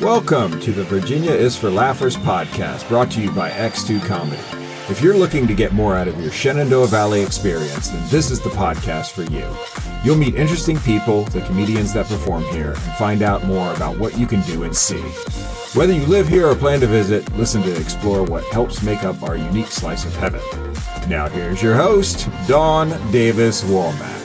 Welcome to the Virginia is for Laughers podcast, brought to you by X2 Comedy. If you're looking to get more out of your Shenandoah Valley experience, then this is the podcast for you. You'll meet interesting people, the comedians that perform here, and find out more about what you can do and see. Whether you live here or plan to visit, listen to explore what helps make up our unique slice of heaven. Now here's your host, Dawn Davis Womack.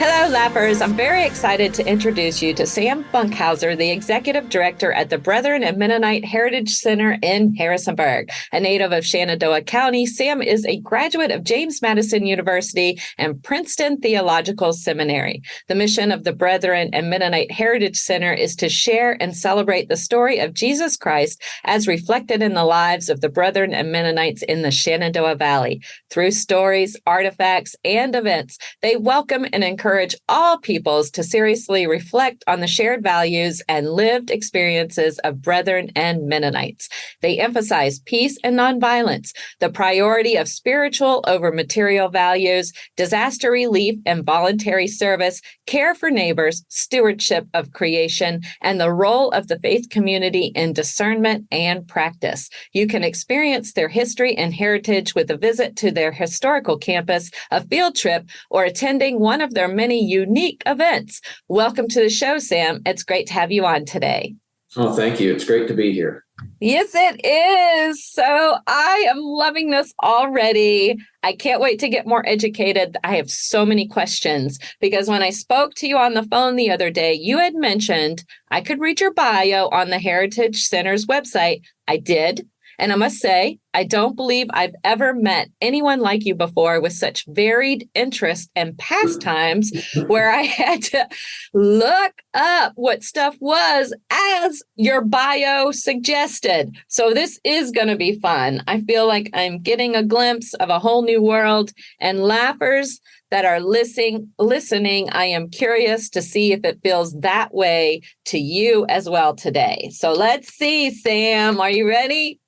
Hello, Lappers. I'm very excited to introduce you to Sam Funkhauser, the Executive Director at the Brethren Mennonite Heritage Center in Harrisonburg. A native of Shenandoah County, Sam is a graduate of James Madison University and Princeton Theological Seminary. The mission of the Brethren Mennonite Heritage Center is to share and celebrate the story of Jesus Christ as reflected in the lives of the Brethren and Mennonites in the Shenandoah Valley. Through stories, artifacts, and events, they welcome and encourage all peoples to seriously reflect on the shared values and lived experiences of Brethren and Mennonites. They emphasize peace and nonviolence, the priority of spiritual over material values, disaster relief and voluntary service, care for neighbors, stewardship of creation, and the role of the faith community in discernment and practice. You can experience their history and heritage with a visit to their historical campus, a field trip, or attending one of their many unique events. Welcome to the show, Sam. It's great to have you on today. Oh, thank you. It's great to be here. Yes, it is. So I am loving this already. I can't wait to get more educated. I have so many questions because when I spoke to you on the phone the other day, you had mentioned I could read your bio on the Heritage Center's website. I did. And I must say, I don't believe I've ever met anyone like you before with such varied interests and pastimes where I had to look up what stuff was as your bio suggested. So this is going to be fun. I feel like I'm getting a glimpse of a whole new world, and laughers that are listening, I am curious to see if it feels that way to you as well today. So let's see, Sam, are you ready?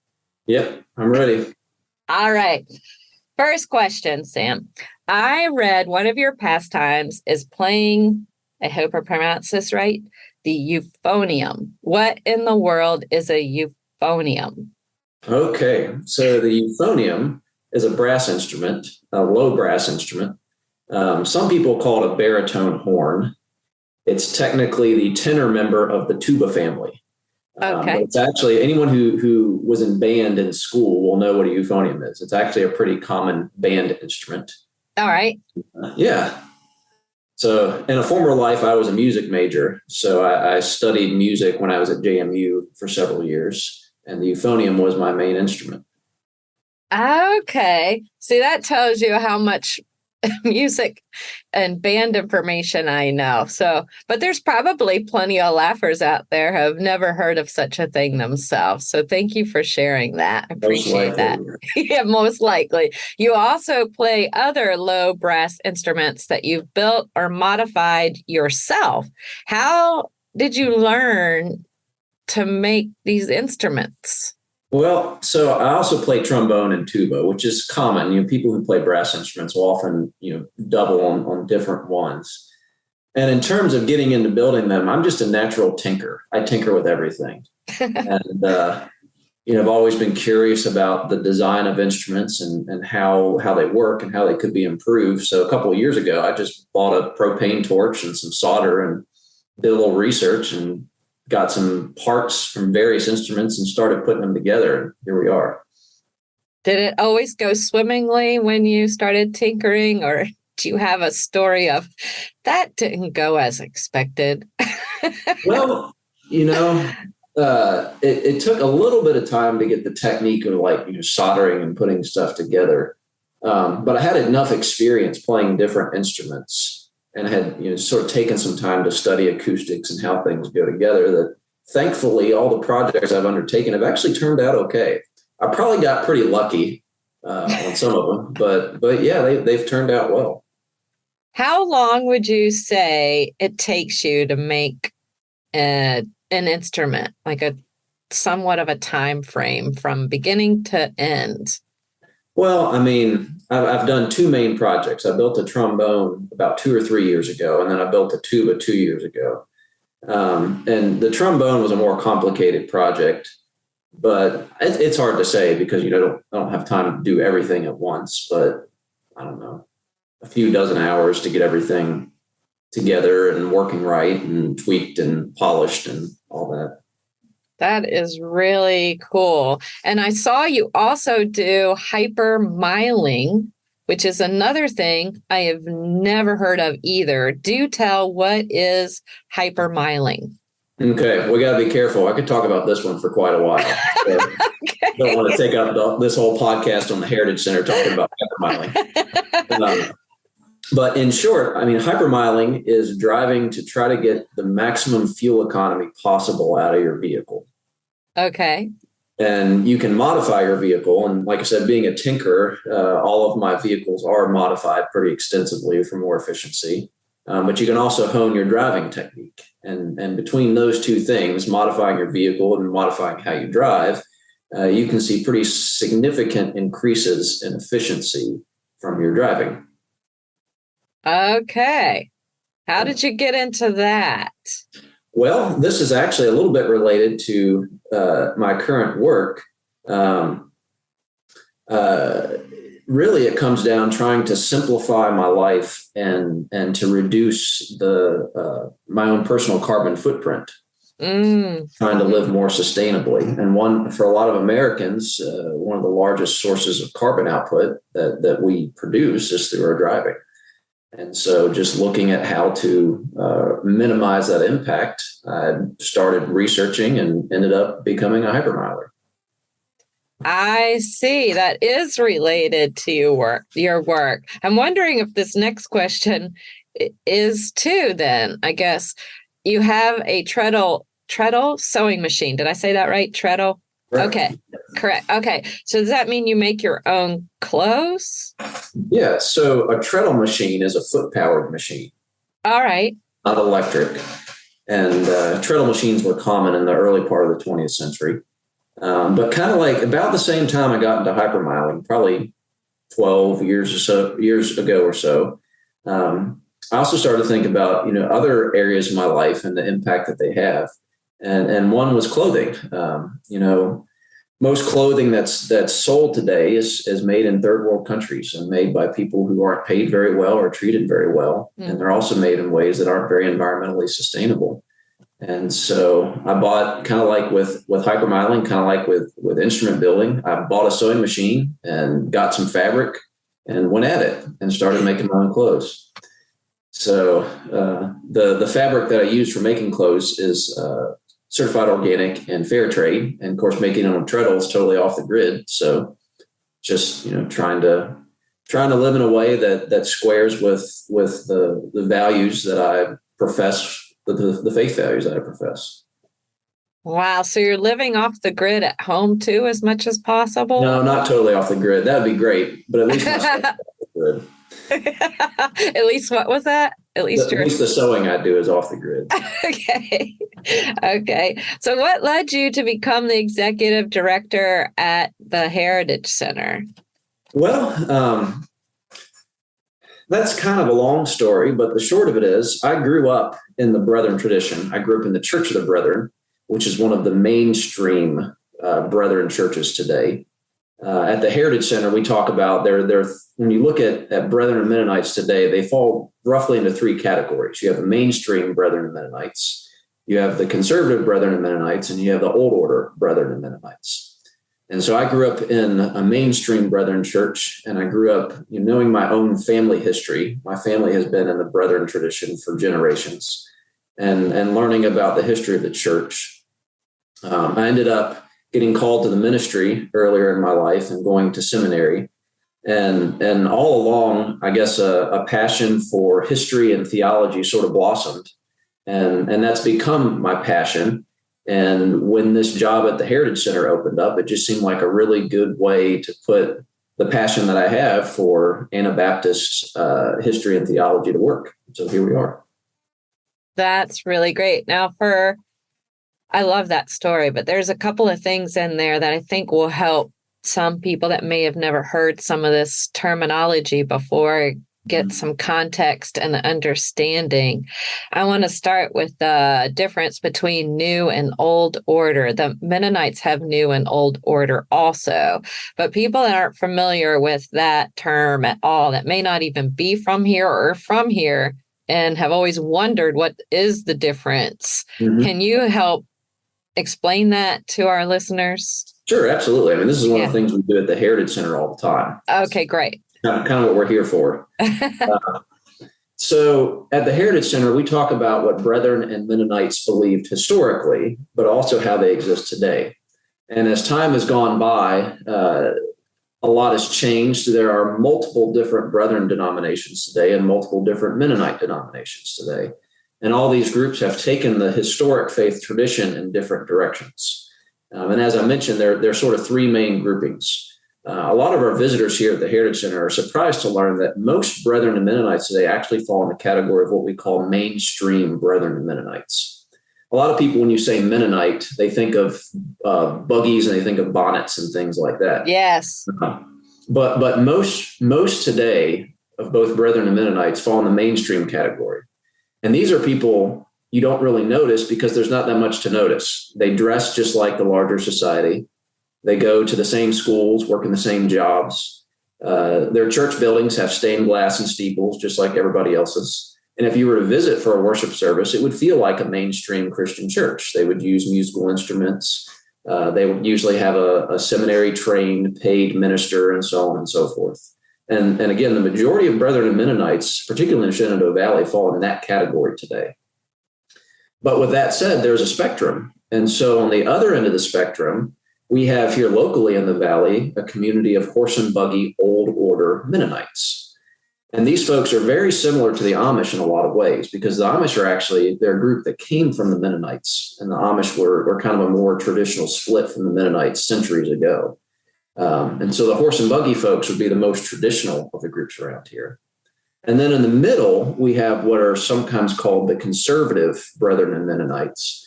Yep, I'm ready. All right. First question, Sam. I read one of your pastimes is playing, I hope I pronounced this right, the euphonium. What in the world is a euphonium? Okay, so the euphonium is a brass instrument, a low brass instrument. Some people call it a baritone horn. It's technically the tenor member of the tuba family. Okay. It's actually, anyone who was in band in school will know what a euphonium is. It's actually a pretty common band instrument. All right. Yeah. So in a former life, I was a music major. So I studied music when I was at JMU for several years, and the euphonium was my main instrument. Okay. See, that tells you how much music and band information I know. So, but there's probably plenty of laughers out there who have never heard of such a thing themselves. So thank you for sharing that. I appreciate that. Yeah, most likely. You also play other low brass instruments that you've built or modified yourself. How did you learn to make these instruments? Well, so I also play trombone and tuba, which is common. People who play brass instruments will often, double on different ones. And in terms of getting into building them, I'm just a natural tinker. I tinker with everything. And, I've always been curious about the design of instruments and how they work and how they could be improved. So a couple of years ago, I just bought a propane torch and some solder and did a little research and got some parts from various instruments and started putting them together. And here we are. Did it always go swimmingly when you started tinkering, or do you have a story of that didn't go as expected? Well, it took a little bit of time to get the technique of soldering and putting stuff together. But I had enough experience playing different instruments and had sort of taken some time to study acoustics and how things go together, that thankfully all the projects I've undertaken have actually turned out okay. I probably got pretty lucky on some of them, but yeah, they've turned out well. How long would you say it takes you to make an instrument, like a somewhat of a time frame from beginning to end? Well, I've done two main projects. I built a trombone about 2 or 3 years ago, and then I built a tuba 2 years ago. And the trombone was a more complicated project, but it's hard to say because, I don't have time to do everything at once, but I don't know, a few dozen hours to get everything together and working right and tweaked and polished and all that. That is really cool. And I saw you also do hypermiling, which is another thing I have never heard of either. Do tell, what is hypermiling? Okay, we got to be careful. I could talk about this one for quite a while. So Okay. don't want to take up this whole podcast on the Heritage Center talking about hypermiling. But in short, hypermiling is driving to try to get the maximum fuel economy possible out of your vehicle. Okay. And you can modify your vehicle. And like I said, being a tinkerer, all of my vehicles are modified pretty extensively for more efficiency. But you can also hone your driving technique. And between those two things, modifying your vehicle and modifying how you drive, you can see pretty significant increases in efficiency from your driving. Okay. How did you get into that? Well, this is actually a little bit related to my current work. Really, it comes down trying to simplify my life and to reduce my own personal carbon footprint. Trying to live more sustainably. And for a lot of Americans, one of the largest sources of carbon output that we produce is through our driving. And so just looking at how to minimize that impact, I started researching and ended up becoming a hypermiler. I see. That is related to your work. I'm wondering if this next question is too, then. I guess you have a treadle sewing machine. Did I say that right? Treadle? Correct. Okay. Correct. Okay. So does that mean you make your own clothes? Yeah. So a treadle machine is a foot-powered machine. All right. Not electric. And treadle machines were common in the early part of the 20th century. But kind of like about the same time I got into hypermiling, probably 12 years ago or so, I also started to think about, other areas of my life and the impact that they have. And one was clothing. Most clothing that's sold today is made in third world countries and made by people who aren't paid very well or treated very well. And they're also made in ways that aren't very environmentally sustainable. And so I bought, kind of like with hypermiling, kind of like with instrument building, I bought a sewing machine and got some fabric and went at it and started making my own clothes. So the fabric that I use for making clothes is certified organic and fair trade. And of course, making it on treadle is totally off the grid. So just, trying to live in a way that squares with the values that I profess, the faith values that I profess. Wow. So you're living off the grid at home too, as much as possible? No, not totally off the grid. That would be great. But at least my stuff's off the grid. At least what was that? At least the sewing I do is off the grid. Okay. Okay. So what led you to become the executive director at the Heritage Center? Well, that's kind of a long story, but the short of it is I grew up in the Brethren tradition. I grew up in the Church of the Brethren, which is one of the mainstream Brethren churches today. At the Heritage Center, we talk about when you look at Brethren Mennonites today, they fall roughly into three categories. You have the mainstream Brethren Mennonites, you have the conservative Brethren Mennonites, and you have the old order Brethren Mennonites. And so I grew up in a mainstream Brethren church, and I grew up knowing my own family history. My family has been in the Brethren tradition for generations, and learning about the history of the church. I ended up getting called to the ministry earlier in my life and going to seminary. And all along, I guess, a passion for history and theology sort of blossomed. And that's become my passion. And when this job at the Heritage Center opened up, it just seemed like a really good way to put the passion that I have for Anabaptist history and theology to work. So here we are. That's really great. Now, I love that story, but there's a couple of things in there that I think will help some people that may have never heard some of this terminology before get some context and understanding. I want to start with the difference between new and old order. The Mennonites have new and old order also, but people that aren't familiar with that term at all, that may not even be from here or from here, and have always wondered what is the difference. Can you help explain that to our listeners? Sure, absolutely. I mean, this is one of the things we do at the Heritage Center all the time. Okay, great. Kind of what we're here for. So at the Heritage Center, we talk about what Brethren and Mennonites believed historically, but also how they exist today. And as time has gone by, a lot has changed. There are multiple different Brethren denominations today and multiple different Mennonite denominations today. And all these groups have taken the historic faith tradition in different directions. And as I mentioned, there are sort of three main groupings. A lot of our visitors here at the Heritage Center are surprised to learn that most Brethren and Mennonites today actually fall in the category of what we call mainstream Brethren and Mennonites. A lot of people, when you say Mennonite, they think of buggies and they think of bonnets and things like that. Yes. But most today of both Brethren and Mennonites fall in the mainstream category. And these are people you don't really notice because there's not that much to notice. They dress just like the larger society. They go to the same schools, work in the same jobs. Their church buildings have stained glass and steeples, just like everybody else's. And if you were to visit for a worship service, it would feel like a mainstream Christian church. They would use musical instruments. They would usually have a seminary trained paid minister and so on and so forth. And again, the majority of Brethren and Mennonites, particularly in the Shenandoah Valley, fall in that category today. But with that said, there's a spectrum. And so on the other end of the spectrum, we have here locally in the Valley a community of horse and buggy Old Order Mennonites. And these folks are very similar to the Amish in a lot of ways, because the Amish are actually, they're a group that came from the Mennonites, and the Amish were kind of a more traditional split from the Mennonites centuries ago. And so the horse and buggy folks would be the most traditional of the groups around here. And then in the middle, we have what are sometimes called the conservative Brethren and Mennonites.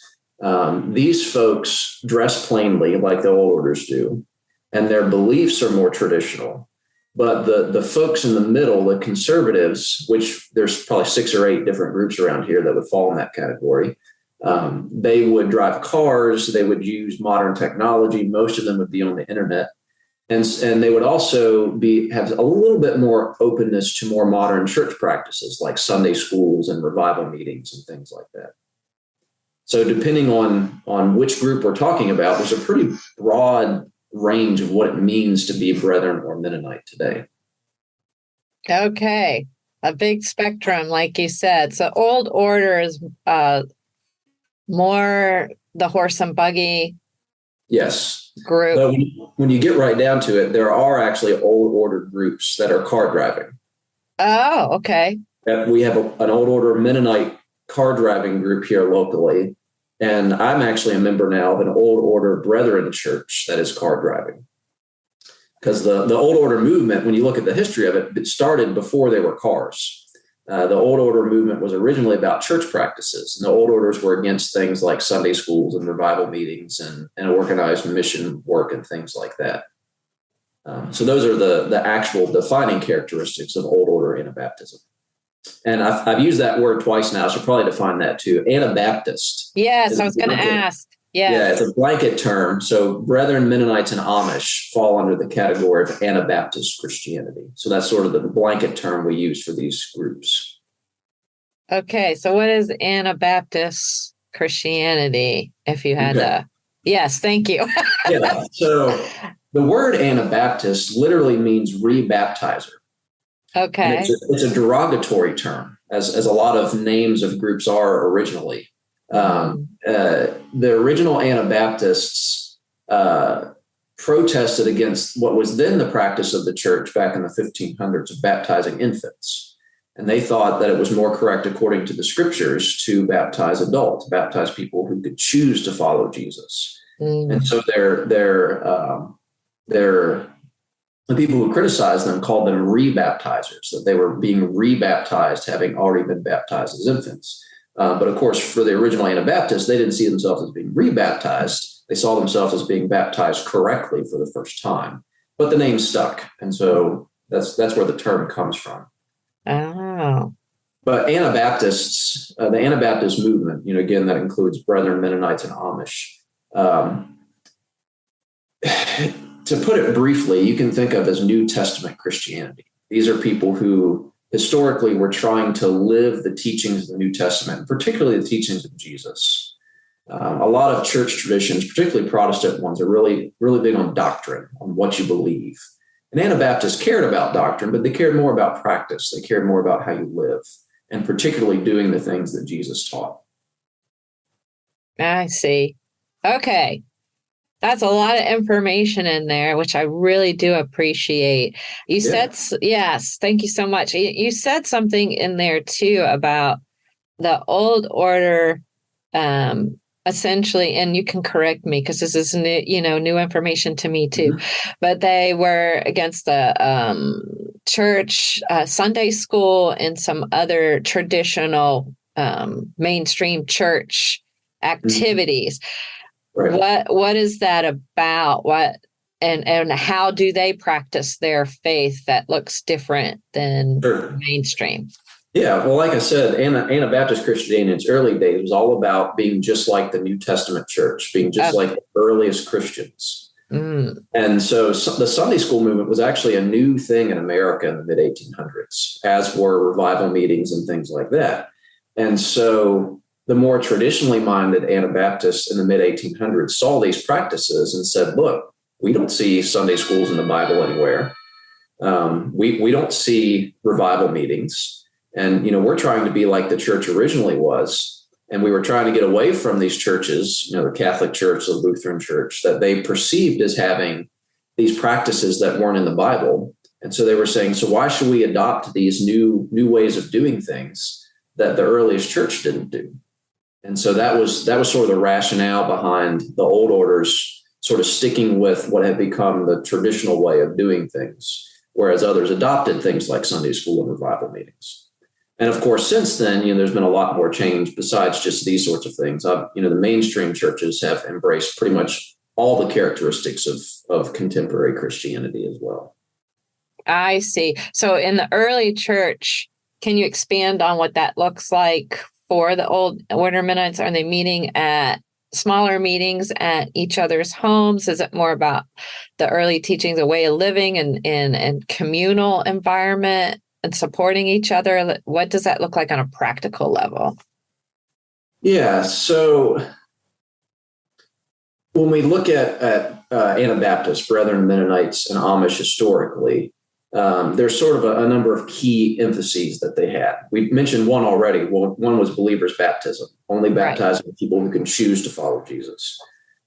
These folks dress plainly like the old orders do, and their beliefs are more traditional. But the folks in the middle, the conservatives, which there's probably 6 or 8 different groups around here that would fall in that category, they would drive cars, they would use modern technology, most of them would be on the internet, and they would also have a little bit more openness to more modern church practices like Sunday schools and revival meetings and things like that. So depending on which group we're talking about, there's a pretty broad range of what it means to be Brethren or Mennonite today. Okay. A big spectrum, like you said. So Old Order is more the horse and buggy. Yes. Group. But when you get right down to it, there are actually Old Order groups that are car driving. Oh, okay. We have an Old Order Mennonite car driving group here locally. And I'm actually a member now of an Old Order Brethren church that is car driving. Because the Old Order movement, when you look at the history of it, it started before they were cars. The Old Order movement was originally about church practices. And the Old Orders were against things like Sunday schools and revival meetings and organized mission work and things like that. So those are the actual defining characteristics of Old Order Anabaptism. And I've used that word twice now. I should probably define that too. Anabaptist. Yes, I was going to ask. Yes. Yeah, it's a blanket term. So Brethren, Mennonites, and Amish fall under the category of Anabaptist Christianity. So that's sort of the blanket term we use for these groups. Okay, so what is Anabaptist Christianity, if you had to? Yes, thank you. Yeah, so the word Anabaptist literally means rebaptizer. Okay. It's a derogatory term, as a lot of names of groups are originally. The original Anabaptists protested against what was then the practice of the church back in the 1500s of baptizing infants. And they thought that it was more correct, according to the scriptures, to baptize adults, baptize people who could choose to follow Jesus. And so the people who criticized them called them rebaptizers, that they were being rebaptized, having already been baptized as infants. But of course, for the original Anabaptists, they didn't see themselves as being rebaptized. They saw themselves as being baptized correctly for the first time. But the name stuck. And so that's where the term comes from. Oh. But Anabaptists, the Anabaptist movement, again, that includes Brethren Mennonites and Amish. To put it briefly, you can think of as New Testament Christianity. These are people who historically were trying to live the teachings of the New Testament, particularly the teachings of Jesus. A lot of church traditions, particularly Protestant ones, are really, really big on doctrine, on what you believe. And Anabaptists cared about doctrine, but they cared more about practice. They cared more about how you live, and particularly doing the things that Jesus taught. I see. Okay. That's a lot of information in there, which I really do appreciate. You said, yes, thank you so much. You said something in there too about the old order, essentially, and you can correct me because this is new information to me too, but they were against the church, Sunday school, and some other traditional mainstream church activities. Right. What is that about? What and how do they practice their faith that looks different than mainstream? Yeah, well, like I said, Anabaptist Christianity in its early days was all about being just like the New Testament church, being just like the earliest Christians. And so the Sunday school movement was actually a new thing in America in the mid-1800s, as were revival meetings and things like that. And so the more traditionally minded Anabaptists in the mid-1800s saw these practices and said, look, we don't see Sunday schools in the Bible anywhere. We don't see revival meetings. And, we're trying to be like the church originally was. And we were trying to get away from these churches, the Catholic Church, the Lutheran Church, that they perceived as having these practices that weren't in the Bible. And so they were saying, so why should we adopt these new ways of doing things that the earliest church didn't do? And so that was sort of the rationale behind the old orders sort of sticking with what had become the traditional way of doing things, whereas others adopted things like Sunday school and revival meetings. And of course, since then, there's been a lot more change besides just these sorts of things. The mainstream churches have embraced pretty much all the characteristics of contemporary Christianity as well. I see. So in the early church, can you expand on what that looks like for the old order Mennonites? Are they meeting at smaller meetings at each other's homes? Is it more about the early teachings, a way of living and communal environment and supporting each other? What does that look like on a practical level? Yeah, so when we look at Anabaptists, Brethren Mennonites, and Amish historically, there's sort of a number of key emphases that they had. We mentioned one already. Well, one was believers' baptism, only baptizing people who can choose to follow Jesus.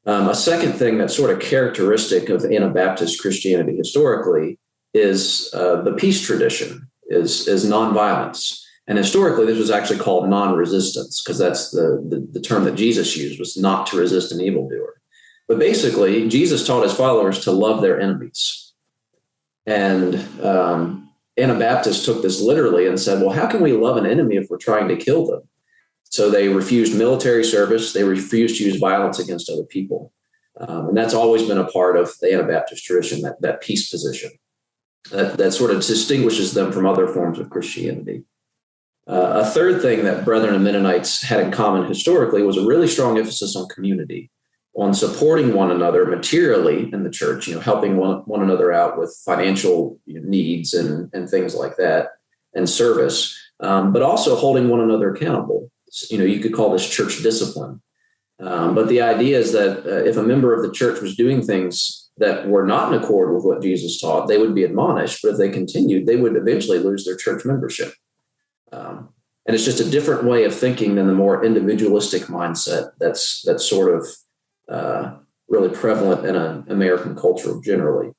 A second thing that's sort of characteristic of Anabaptist Christianity historically is the peace tradition, is nonviolence. And historically, this was actually called non-resistance, because that's the term that Jesus used, was not to resist an evildoer. But basically, Jesus taught his followers to love their enemies. And Anabaptists took this literally and said, well, how can we love an enemy if we're trying to kill them? So they refused military service. They refused to use violence against other people. And that's always been a part of the Anabaptist tradition, that peace position. That sort of distinguishes them from other forms of Christianity. A third thing that Brethren and Mennonites had in common historically was a really strong emphasis on community, on supporting one another materially in the church, helping one another out with financial needs and things like that, and service, but also holding one another accountable. You could call this church discipline. But the idea is that if a member of the church was doing things that were not in accord with what Jesus taught, they would be admonished. But if they continued, they would eventually lose their church membership. And it's just a different way of thinking than the more individualistic mindset that's sort of really prevalent in American culture generally.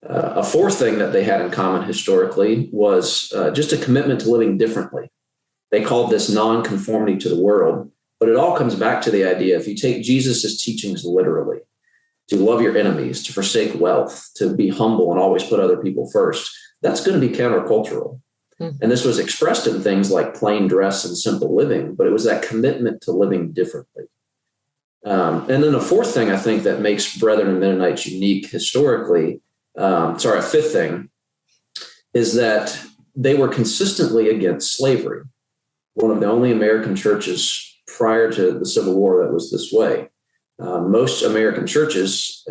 A fourth thing that they had in common historically was just a commitment to living differently. They called this non-conformity to the world, but it all comes back to the idea, if you take Jesus's teachings literally, to love your enemies, to forsake wealth, to be humble and always put other people first, that's going to be countercultural. And this was expressed in things like plain dress and simple living, but it was that commitment to living differently. And then a fourth thing I think that makes Brethren and Mennonites unique historically, a fifth thing, is that they were consistently against slavery. One of the only American churches prior to the Civil War that was this way. Most American churches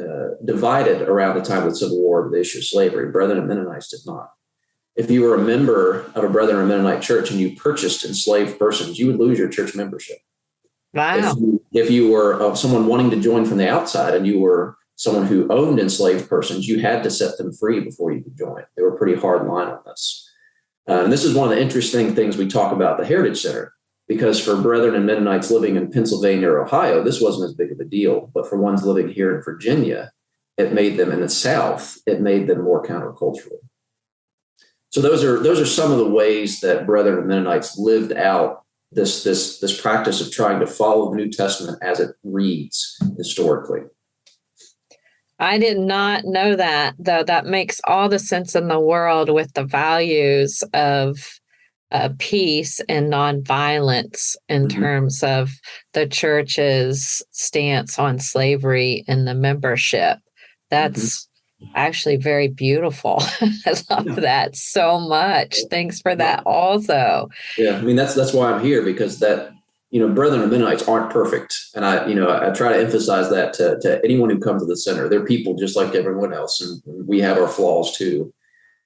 divided around the time of the Civil War over the issue of slavery. Brethren Mennonites did not. If you were a member of a Brethren Mennonite church and you purchased enslaved persons, you would lose your church membership. Wow. If you were someone wanting to join from the outside and you were someone who owned enslaved persons, you had to set them free before you could join. They were pretty hard line on this. And this is one of the interesting things we talk about at the Heritage Center, because for Brethren and Mennonites living in Pennsylvania or Ohio, this wasn't as big of a deal. But for ones living here in Virginia, it made them in the South, it made them more countercultural. So those are some of the ways that Brethren and Mennonites lived out this practice of trying to follow the New Testament as it reads historically. I did not know that, though. That makes all the sense in the world with the values of peace and nonviolence in terms of the church's stance on slavery and the membership. That's actually very beautiful. I love that so much. Thanks for that also. Yeah, I mean, that's why I'm here, because Brethren and Mennonites aren't perfect. And I try to emphasize that to anyone who comes to the center. They're people just like everyone else, and we have our flaws too.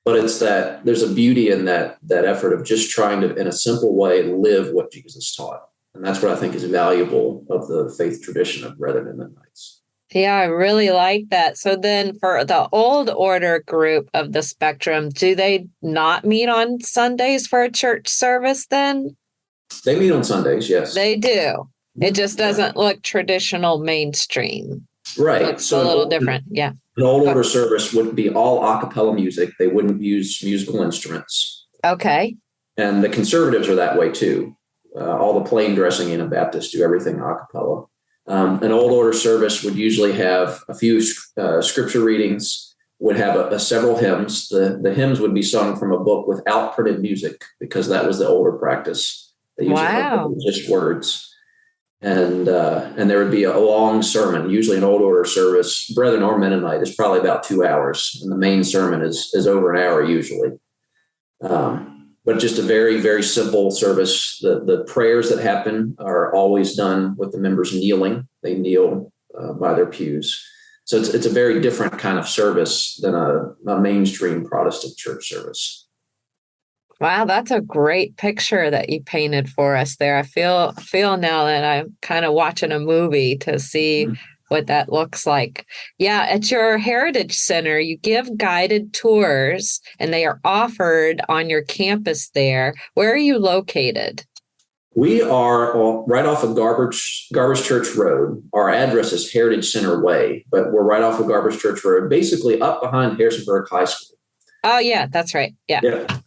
But it's that there's a beauty in that effort of just trying to, in a simple way, live what Jesus taught. And that's what I think is valuable of the faith tradition of Brethren and Mennonites. Yeah, I really like that. So then for the old order group of the spectrum, do they not meet on Sundays for a church service then? They meet on Sundays, yes. They do. It just doesn't look traditional mainstream. Right. It's a little different. Yeah. An old order service would be all a cappella music. They wouldn't use musical instruments. Okay. And the conservatives are that way too. All the plain dressing Anabaptists do everything a cappella. An old order service would usually have a few scripture readings, would have several hymns. The hymns would be sung from a book without printed music, because that was the older practice. They used just words. And there would be a long sermon, usually an old order service, Brethren or Mennonite, is probably about 2 hours. And the main sermon is over an hour usually. But just a very, very simple service. The prayers that happen are always done with the members kneeling. They kneel by their pews. So it's a very different kind of service than a mainstream Protestant church service. Wow, that's a great picture that you painted for us there. I feel now that I'm kind of watching a movie to see what that looks like. Yeah, at your Heritage Center, you give guided tours, and they are offered on your campus there. Where are you located? We are right off of Garbage Church Road. Our address is Heritage Center Way, but we're right off of Garbage Church Road, basically up behind Harrisonburg High School. Oh, yeah, that's right. Yeah.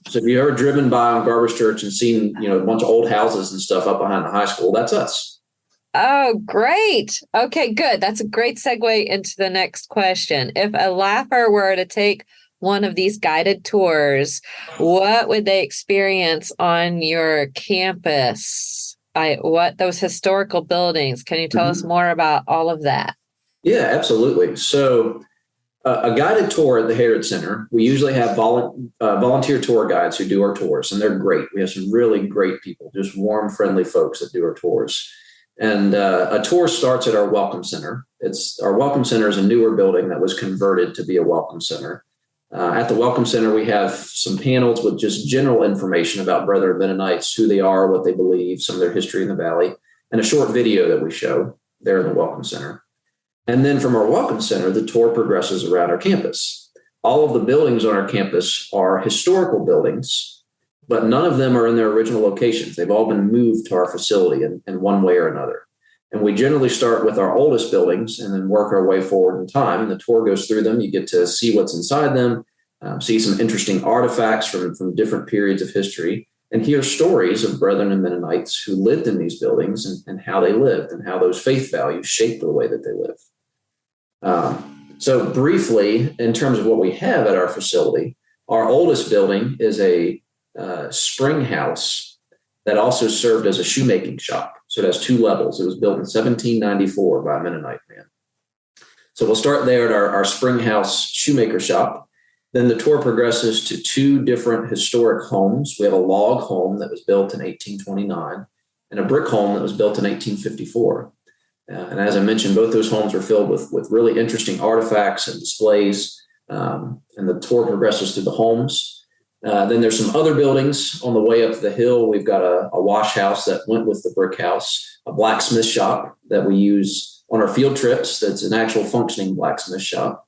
So if you've ever driven by on Garbage Church and seen, a bunch of old houses and stuff up behind the high school, that's us. Oh, great. Okay, good. That's a great segue into the next question. If a laugher were to take one of these guided tours, what would they experience on your campus? What those historical buildings? Can you tell us more about all of that? Yeah, absolutely. So a guided tour at the Heritage Center, we usually have volunteer tour guides who do our tours, and they're great. We have some really great people, just warm, friendly folks that do our tours. And a tour starts at our Welcome Center. Our Welcome Center is a newer building that was converted to be a Welcome Center. At the Welcome Center, we have some panels with just general information about Brethren Mennonites, who they are, what they believe, some of their history in the Valley, and a short video that we show there in the Welcome Center. And then from our Welcome Center, the tour progresses around our campus. All of the buildings on our campus are historical buildings, but none of them are in their original locations. They've all been moved to our facility in one way or another. And we generally start with our oldest buildings and then work our way forward in time. And the tour goes through them. You get to see what's inside them, see some interesting artifacts from different periods of history, and hear stories of Brethren and Mennonites who lived in these buildings and how they lived and how those faith values shaped the way that they live. So briefly, in terms of what we have at our facility, our oldest building is a spring house that also served as a shoemaking shop. So it has 2 levels. It was built in 1794 by a Mennonite man. So we'll start there at our spring house shoemaker shop. Then the tour progresses to two different historic homes. We have a log home that was built in 1829 and a brick home that was built in 1854. And as I mentioned, both those homes are filled with really interesting artifacts and displays. And the tour progresses through the homes. Then there's some other buildings on the way up the hill. We've got a wash house that went with the brick house, a blacksmith shop that we use on our field trips. That's an actual functioning blacksmith shop.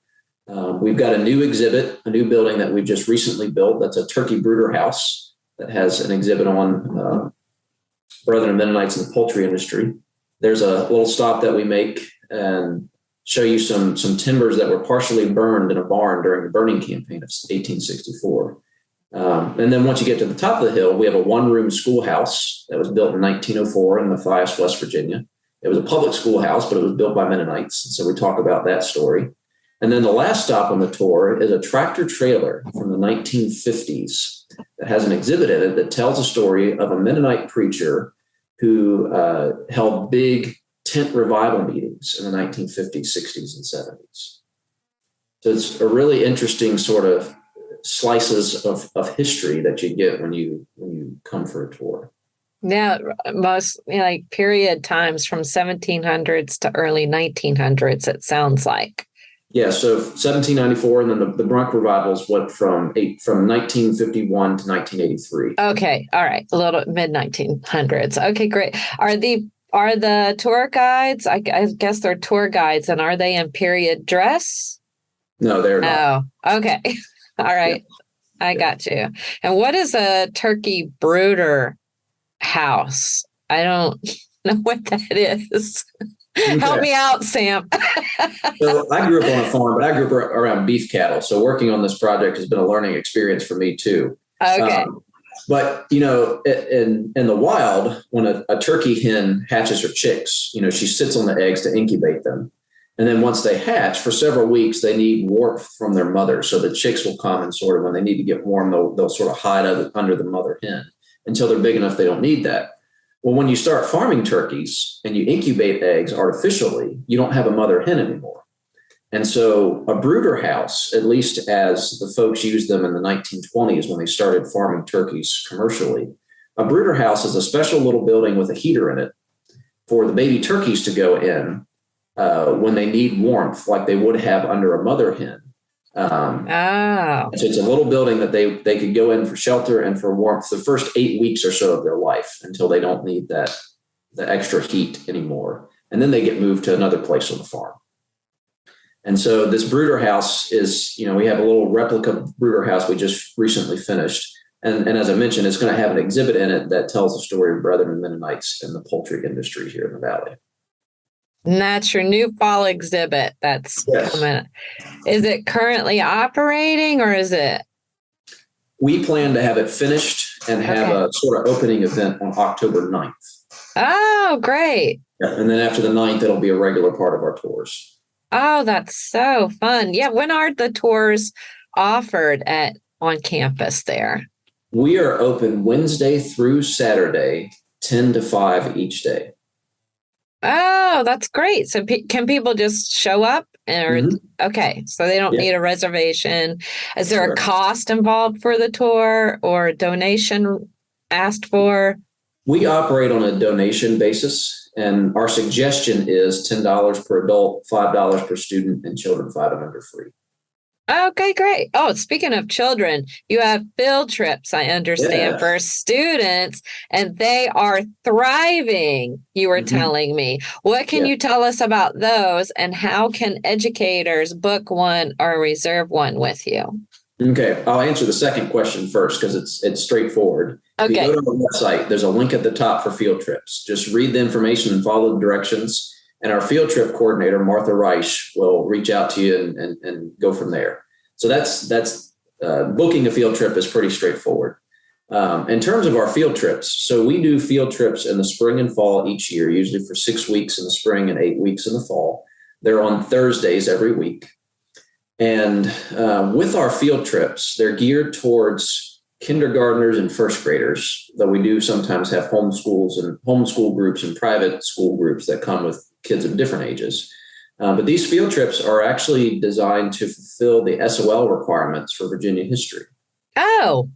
We've got a new exhibit, a new building that we've just recently built. That's a turkey brooder house that has an exhibit on Brethren Mennonites in the poultry industry. There's a little stop that we make and show you some timbers that were partially burned in a barn during the burning campaign of 1864. And then once you get to the top of the hill, we have a one-room schoolhouse that was built in 1904 in Matthias, West Virginia. It was a public schoolhouse, but it was built by Mennonites. And so we talk about that story. And then the last stop on the tour is a tractor trailer from the 1950s that has an exhibit in it that tells a story of a Mennonite preacher who held big tent revival meetings in the 1950s, 60s, and 70s. So it's a really interesting sort of slices of history that you get when you come for a tour. Yeah, most like period times from 1700s to early 1900s, it sounds like. Yeah, so 1794, and then the Bronx revivals went from 1951 to 1983. Okay, all right, a little mid-1900s. Okay, great. Are the tour guides? I guess they're tour guides, and are they in period dress? No, they're not. Oh, okay, all right, yeah. I got you. And what is a turkey brooder house? I don't know what that is. Okay. Help me out, Sam. So I grew up on a farm, but I grew up around beef cattle. So working on this project has been a learning experience for me too. Okay. But, in the wild, when a turkey hen hatches her chicks, she sits on the eggs to incubate them. And then once they hatch, for several weeks, they need warmth from their mother. So the chicks will come and sort of, when they need to get warm, they'll sort of hide under the mother hen until they're big enough they don't need that. Well, when you start farming turkeys and you incubate eggs artificially, you don't have a mother hen anymore. And so a brooder house, at least as the folks used them in the 1920s when they started farming turkeys commercially, a brooder house is a special little building with a heater in it for the baby turkeys to go in when they need warmth, like they would have under a mother hen. So it's a little building that they could go in for shelter and for warmth the first 8 weeks or so of their life until they don't need the extra heat anymore. And then they get moved to another place on the farm. And so this brooder house is, we have a little replica brooder house we just recently finished. And as I mentioned, it's going to have an exhibit in it that tells the story of Brethren Mennonites in the poultry industry here in the Valley. And that's your new fall exhibit that's coming. Is it currently operating or is it? We plan to have it finished and have a sort of opening event on October 9th. Oh, great. Yeah, and then after the 9th, it'll be a regular part of our tours. Oh, that's so fun. Yeah. When are the tours offered on campus there? We are open Wednesday through Saturday, 10 to 5 each day. Oh, that's great. So can people just show up? Okay, so they don't need a reservation. Is there a cost involved for the tour or a donation asked for? We operate on a donation basis, and our suggestion is $10 per adult, $5 per student, and children 5 and under free. Okay, great. Oh, speaking of children, you have field trips, I understand, for students, and they are thriving, you were telling me. What can you tell us about those, and how can educators book one or reserve one with you? Okay, I'll answer the second question first because it's straightforward. Okay. If you go to our website, there's a link at the top for field trips. Just read the information and follow the directions. And our field trip coordinator, Martha Reich, will reach out to you and go from there. So that's booking a field trip is pretty straightforward. In terms of our field trips, so we do field trips in the spring and fall each year, usually for 6 weeks in the spring and 8 weeks in the fall. They're on Thursdays every week. And with our field trips, they're geared towards kindergartners and first graders, though we do sometimes have homeschool groups and private school groups that come with kids of different ages. But these field trips are actually designed to fulfill the SOL requirements for Virginia history. Oh,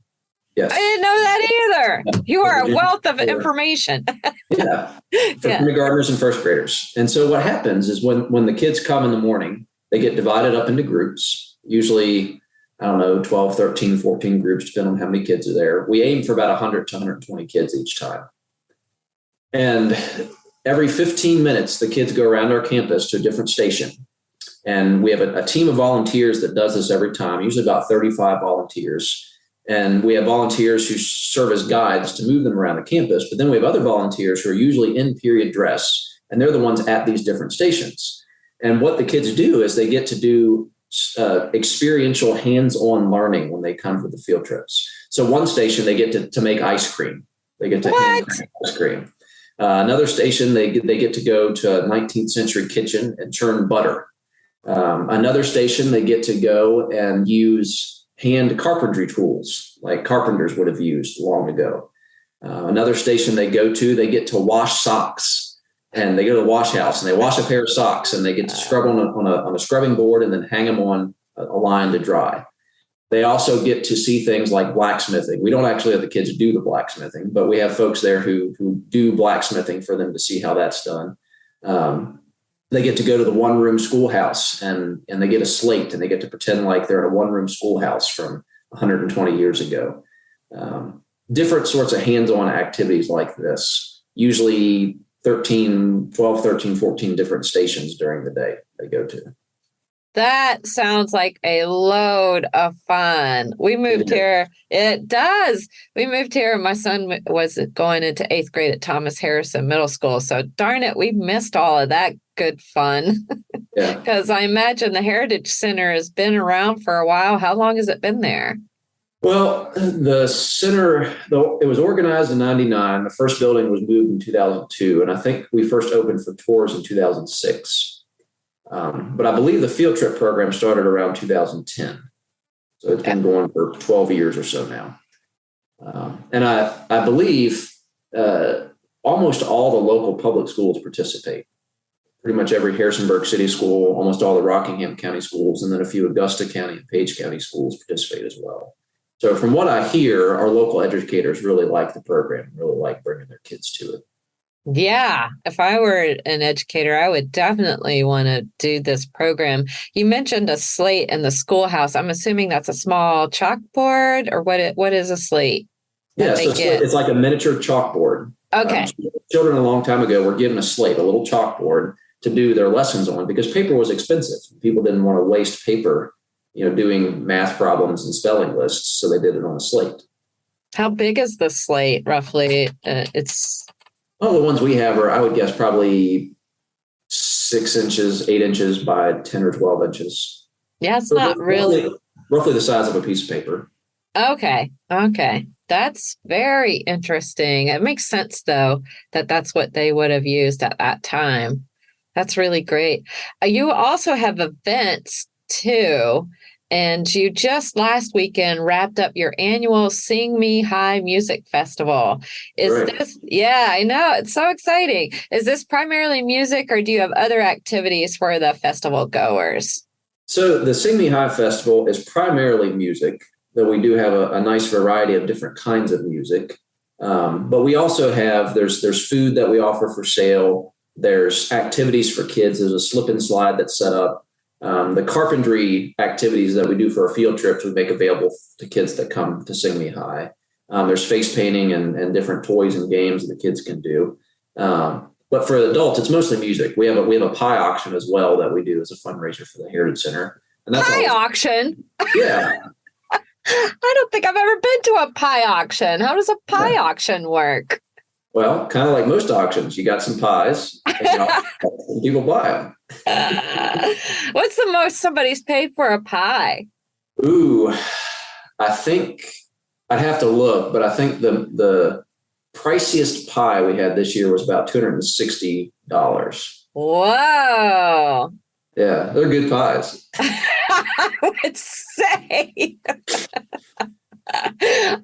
yes. I didn't know that either. You are a wealth of information. Yeah, for kindergartners and first graders. And so what happens is when the kids come in the morning, they get divided up into groups, usually, 12, 13, 14 groups, depending on how many kids are there. We aim for about 100 to 120 kids each time. And every 15 minutes, the kids go around our campus to a different station. And we have a team of volunteers that does this every time, usually about 35 volunteers. And we have volunteers who serve as guides to move them around the campus. But then we have other volunteers who are usually in period dress, and they're the ones at these different stations. And what the kids do is they get to do experiential hands-on learning when they come for the field trips. So one station, they get to make ice cream. They get to hand crank ice cream. Another station, they get to go to a 19th century kitchen and churn butter. Another station, they get to go and use hand carpentry tools like carpenters would have used long ago. Another station they go to, they get to wash socks, and they go to the wash house and they wash a pair of socks, and they get to scrub on a scrubbing board and then hang them on a line to dry. They also get to see things like blacksmithing. We don't actually have the kids do the blacksmithing, but we have folks there who do blacksmithing for them to see how that's done. They get to go to the one-room schoolhouse and they get a slate, and they get to pretend like they're in a one-room schoolhouse from 120 years ago. Different sorts of hands-on activities like this, usually 12, 13, 14 different stations during the day they go to. That sounds like a load of fun. We moved here. It does. We moved here. My son was going into 8th grade at Thomas Harrison Middle School. So darn it, we missed all of that good fun. Yeah. Because I imagine the Heritage Center has been around for a while. How long has it been there? Well, the center, it was organized in 99. The first building was moved in 2002. And I think we first opened for tours in 2006. But I believe the field trip program started around 2010. So it's been going for 12 years or so now. And I believe almost all the local public schools participate. Pretty much every Harrisonburg City school, almost all the Rockingham County schools, and then a few Augusta County and Page County schools participate as well. So from what I hear, our local educators really like the program, really like bringing their kids to it. Yeah, if I were an educator, I would definitely want to do this program. You mentioned a slate in the schoolhouse. I'm assuming that's a small chalkboard, or what is a slate? Yeah, so it's like a miniature chalkboard. Okay. Children a long time ago were given a slate, a little chalkboard to do their lessons on, because paper was expensive. People didn't want to waste paper, doing math problems and spelling lists, so they did it on a slate. How big is the slate roughly? Well, the ones we have are, I would guess, probably 6 inches, 8 inches by 10 or 12 inches. Yeah, it's not really. Roughly the size of a piece of paper. Okay. That's very interesting. It makes sense, though, that's what they would have used at that time. That's really great. You also have events, too. And you just last weekend wrapped up your annual Sing Me High Music Festival. This? Yeah, I know. It's so exciting. Is this primarily music, or do you have other activities for the festival goers? So the Sing Me High Festival is primarily music, though we do have a nice variety of different kinds of music. But we also have, there's food that we offer for sale. There's activities for kids. There's a slip and slide that's set up. The carpentry activities that we do for our field trips we make available to kids that come to Sing Me High. There's face painting and different toys and games that the kids can do. But for adults, it's mostly music. We have a pie auction as well that we do as a fundraiser for the Heritage Center. And that's pie auction? Yeah. I don't think I've ever been to a pie auction. How does a pie auction work? Well, kind of like most auctions, you got some pies, and people buy them. What's the most somebody's paid for a pie? Ooh, I think I'd have to look, but I think the priciest pie we had this year was about $260. Whoa. Yeah, they're good pies. I would say.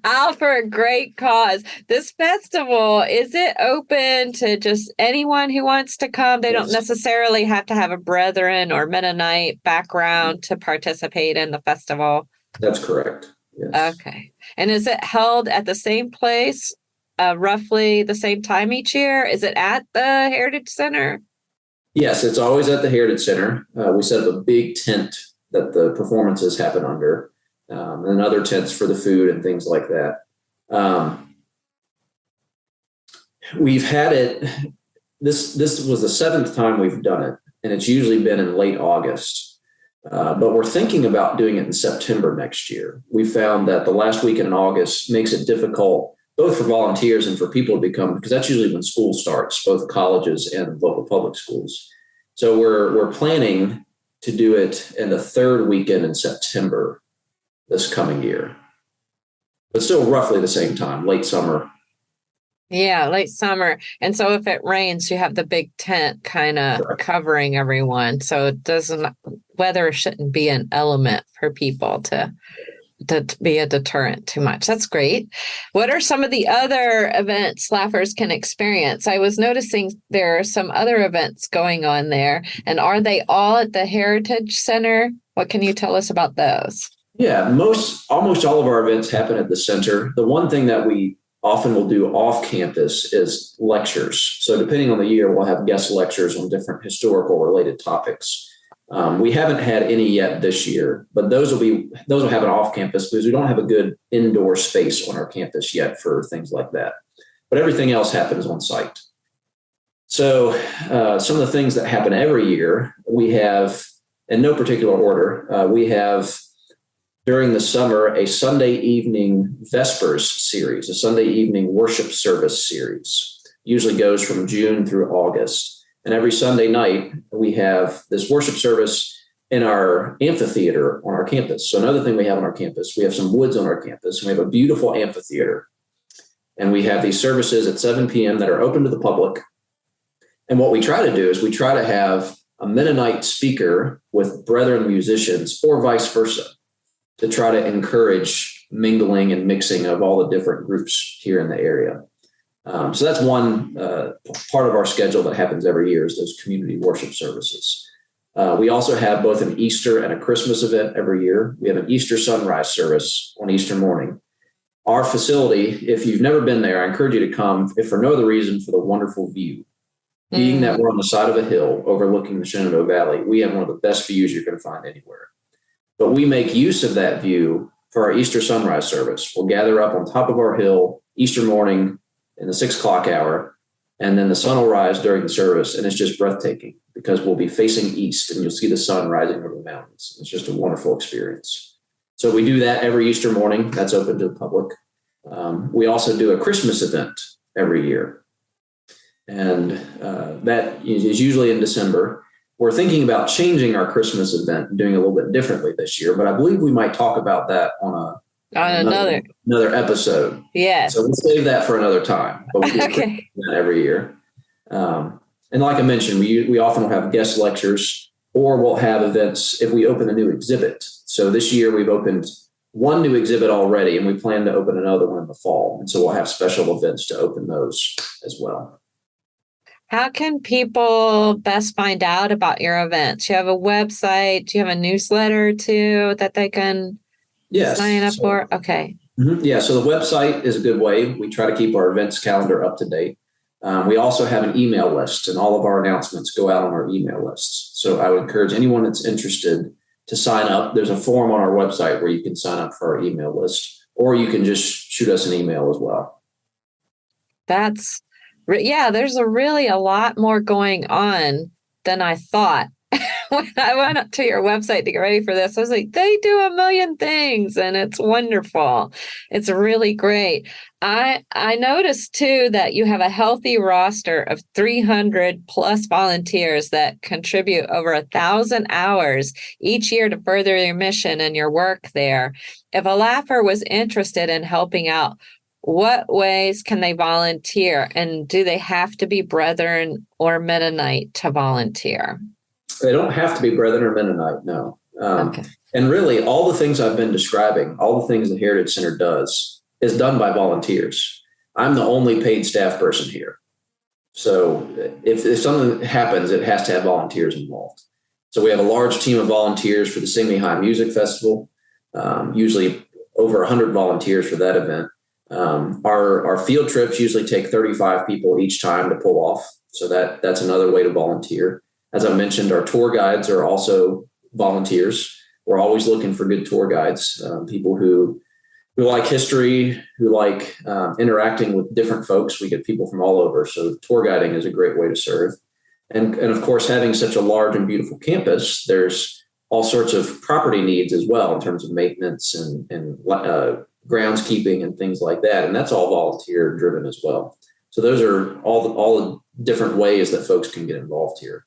All for a great cause. This festival, is it open to just anyone who wants to come? They don't necessarily have to have a Brethren or Mennonite background to participate in the festival. That's correct. Yes. Okay. And is it held at the same place, roughly the same time each year? Is it at the Heritage Center? Yes, it's always at the Heritage Center. We set up a big tent that the performances happen under. And other tents for the food and things like that. We've had it, this was the 7th time we've done it, and it's usually been in late August. But we're thinking about doing it in September next year. We found that the last weekend in August makes it difficult, both for volunteers and for people to become, because that's usually when school starts, both colleges and local public schools. So we're planning to do it in the 3rd weekend in September this coming year, but still roughly the same time, late summer. Yeah, late summer. And so if it rains, you have the big tent kind of covering everyone. So it doesn't, weather shouldn't be an element for people to be a deterrent too much. That's great. What are some of the other events Laughers can experience? I was noticing there are some other events going on there. And are they all at the Heritage Center? What can you tell us about those? Yeah, almost all of our events happen at the center. The one thing that we often will do off campus is lectures. So depending on the year, we'll have guest lectures on different historical related topics. We haven't had any yet this year, but those will happen off campus because we don't have a good indoor space on our campus yet for things like that. But everything else happens on site. So some of the things that happen every year, we have, in no particular order, we have during the summer a Sunday evening Vespers series, a Sunday evening worship service series. Usually goes from June through August. And every Sunday night, we have this worship service in our amphitheater on our campus. So another thing we have on our campus, we have some woods on our campus. And we have a beautiful amphitheater. And we have these services at 7 p.m. that are open to the public. And what we try to do is we try to have a Mennonite speaker with Brethren musicians or vice versa to try to encourage mingling and mixing of all the different groups here in the area. So that's one part of our schedule that happens every year is those community worship services. We also have both an Easter and a Christmas event every year. We have an Easter sunrise service on Easter morning. Our facility, if you've never been there, I encourage you to come, if for no other reason, for the wonderful view. Being that we're on the side of a hill overlooking the Shenandoah Valley, we have one of the best views you're going to find anywhere. But we make use of that view for our Easter sunrise service. We'll gather up on top of our hill Easter morning in the 6 o'clock hour, and then the sun will rise during the service, and it's just breathtaking because we'll be facing east and you'll see the sun rising over the mountains. It's just a wonderful experience. So we do that every Easter morning. That's open to the public. We also do a Christmas event every year, and that is usually in December. We're thinking about changing our Christmas event and doing it a little bit differently this year, but I believe we might talk about that on another episode. Yes. So we'll save that for another time. But we do Okay. that every year. And like I mentioned, we often will have guest lectures, or we'll have events if we open a new exhibit. So this year we've opened one new exhibit already, and we plan to open another one in the fall. And so we'll have special events to open those as well. How can people best find out about your events? You have a website? Do you have a newsletter too that they can sign up for? Okay. Yeah, so the website is a good way. We try to keep our events calendar up to date. We also have an email list, and all of our announcements go out on our email lists. So I would encourage anyone that's interested to sign up. There's a form on our website where you can sign up for our email list, or you can just shoot us an email as well. There's really a lot more going on than I thought. When I went up to your website to get ready for this, I was like, they do a million things and it's wonderful. It's really great. I noticed too that you have a healthy roster of 300 plus volunteers that contribute over 1,000 hours each year to further your mission and your work there. If a laugher was interested in helping out, what ways can they volunteer? And do they have to be Brethren or Mennonite to volunteer? They don't have to be Brethren or Mennonite, no. Okay. And really, all the things I've been describing, all the things the Heritage Center does, is done by volunteers. I'm the only paid staff person here. So if something happens, it has to have volunteers involved. So we have a large team of volunteers for the Sing Me High Music Festival, usually over 100 volunteers for that event. Our field trips usually take 35 people each time to pull off. So that's another way to volunteer. As I mentioned, our tour guides are also volunteers. We're always looking for good tour guides, people who like history, who like interacting with different folks. We get people from all over. So tour guiding is a great way to serve. And of course, having such a large and beautiful campus, there's all sorts of property needs as well in terms of maintenance and groundskeeping and things like that. And that's all volunteer driven as well. So those are all the different ways that folks can get involved here.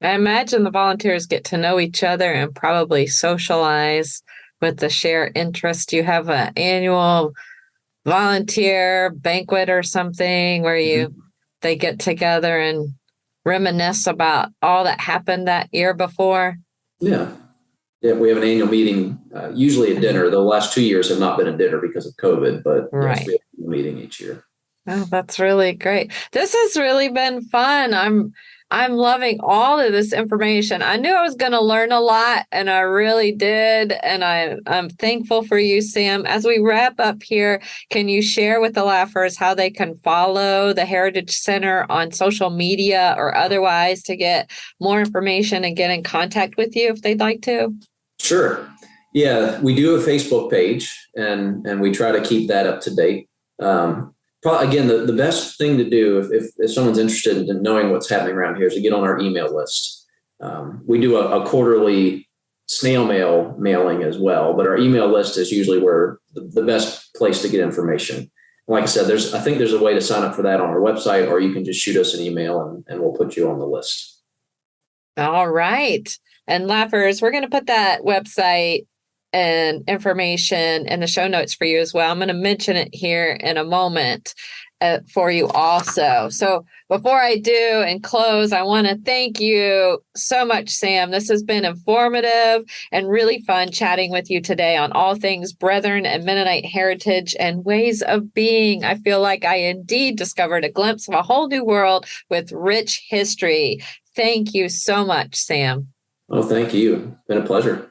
I imagine the volunteers get to know each other and probably socialize with the shared interest. You have an annual volunteer banquet or something where they get together and reminisce about all that happened that year before. Yeah, we have an annual meeting, usually a dinner. The last 2 years have not been a dinner because of COVID, but right. Yes, we have a meeting each year. Oh, that's really great. This has really been fun. I'm loving all of this information. I knew I was going to learn a lot, and I really did. And I'm thankful for you, Sam. As we wrap up here, can you share with the Laughers how they can follow the Heritage Center on social media or otherwise to get more information and get in contact with you if they'd like to? Sure. Yeah, we do have a Facebook page, and we try to keep that up to date. Again, the best thing to do if someone's interested in knowing what's happening around here is to get on our email list. We do a quarterly snail mail mailing as well, but our email list is usually where the best place to get information. And like I said, I think there's a way to sign up for that on our website, or you can just shoot us an email and we'll put you on the list. All right. And Laughers, we're going to put that website and information in the show notes for you as well. I'm going to mention it here in a moment for you also. So before I do and close, I want to thank you so much, Sam. This has been informative and really fun chatting with you today on all things Brethren and Mennonite heritage and ways of being. I feel like I indeed discovered a glimpse of a whole new world with rich history. Thank you so much, Sam. Oh, thank you. It's been a pleasure.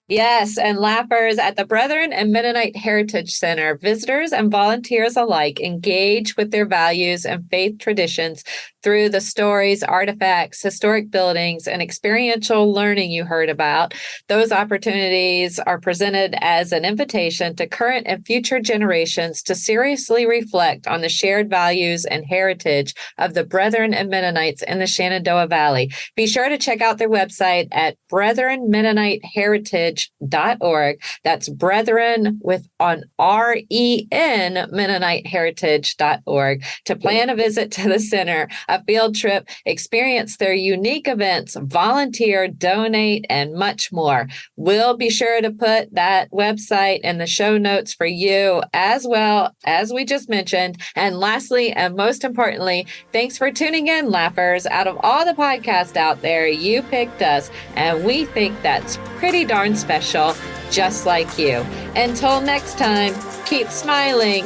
Yes, and Laughers at the Brethren and Mennonite Heritage Center, visitors and volunteers alike engage with their values and faith traditions through the stories, artifacts, historic buildings, and experiential learning you heard about. Those opportunities are presented as an invitation to current and future generations to seriously reflect on the shared values and heritage of the Brethren and Mennonites in the Shenandoah Valley. Be sure to check out their website at Brethren Mennonite Heritage.org. That's Brethren with an REN Mennonite Heritage.org to plan a visit to the center, a field trip, experience their unique events, volunteer, donate, and much more. We'll be sure to put that website in the show notes for you as well as we just mentioned. And lastly, and most importantly, thanks for tuning in, Laughers. Out of all the podcasts out there, you picked us, and we think that's pretty darn special, just like you. Until next time, keep smiling.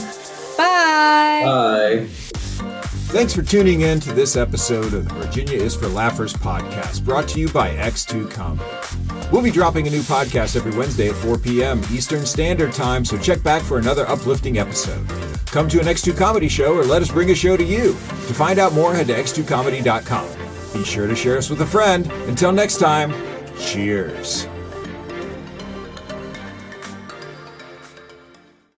Bye. Bye. Thanks for tuning in to this episode of the Virginia is for Laughers podcast, brought to you by X2 Comedy. We'll be dropping a new podcast every Wednesday at 4 p.m. Eastern Standard Time, so check back for another uplifting episode. Come to an X2 Comedy show or let us bring a show to you. To find out more, head to x2comedy.com. Be sure to share us with a friend. Until next time, cheers.